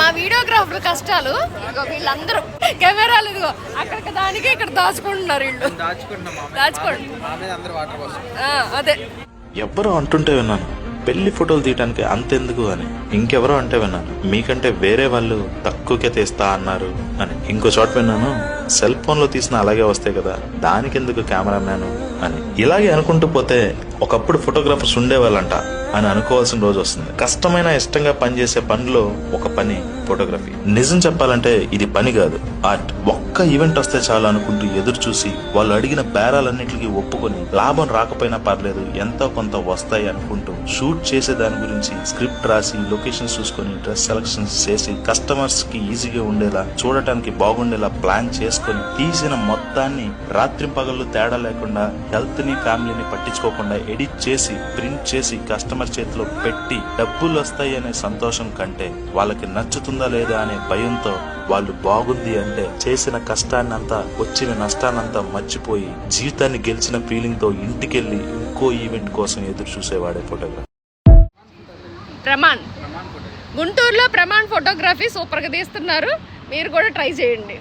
మా వీడియోగ్రాఫర్ కష్టాలు. వీళ్ళందరూ కెమెరాలు ఇదిగో అక్కడికి దానికి ఇక్కడ దాచుకుంటున్నారు వీళ్ళు. దాచుకోండి. అదే ఎవ్వరో అంటుంటే విన్నాను, పెళ్లి ఫోటోలు తీయడానికి అంతెందుకు అని. ఇంకెవరో అంటే విన్నాను, మీకంటే వేరే వాళ్ళు తక్కువకే తీస్తా అన్నారు అని. ఇంకో చోట విన్నాను, సెల్ ఫోన్ లో తీసిన అలాగే వస్తాయి కదా, దానికెందుకు కెమెరామ్యాన్ అని. ఇలాగే అనుకుంటూ పోతే ఒకప్పుడు ఫోటోగ్రాఫర్స్ ఉండేవాళ్ళంట అని అనుకోవాల్సిన రోజు వస్తుంది. కష్టమైన ఇష్టంగా పనిచేసే పనిలో ఒక పని ఫోటోగ్రఫీ. నిజం చెప్పాలంటే ఇది పని కాదు, ఆర్ట్. ఒక్క ఈవెంట్ వస్తే చాలు అనుకుంటూ ఎదురు చూసి వాళ్ళు అడిగిన బేరాలన్నిటికీ ఒప్పుకొని లాభం రాకపోయినా పర్లేదు ఎంతో కొంత వస్తాయి అనుకుంటూ షూట్ చేసే దాని గురించి స్క్రిప్ట్ రాసి, లొకేషన్స్ చూసుకొని, డ్రెస్ సెలక్షన్స్ చేసి, కస్టమర్స్ కి ఈజీగా ఉండేలా, చూడటానికి బాగుండేలా ప్లాన్ చేసుకొని తీసిన మొత్తాన్ని రాత్రింపగళ్ళు తేడా లేకుండా హెల్త్ ని, ఫ్యామిలీని పట్టించుకోకుండా ఎడిట్ చేసి, ప్రింట్ చేసి కస్టమర్ చేతిలో పెట్టి డబ్బులు వస్తాయి అనే సంతోషం కంటే వాళ్ళకి నచ్చుతుందా లేదా అనే భయంతో వాళ్ళు బాగుంది అంటే చేసిన కష్టాన్నంతా, వచ్చిన నష్టాన్నంతా మర్చిపోయి జీవితాన్ని గెలిచిన ఫీలింగ్ తో ఇంటికెళ్ళి ఇంకో ఈవెంట్ కోసం ఎదురు చూసేవాడే ఫోటోగ్రఫీ. ప్రమాణ్ గుంటూరులో ప్రమాణ్ ఫోటోగ్రఫీ సూపర్ గా తీస్తున్నారు. మీరు కూడా ట్రై చేయండి.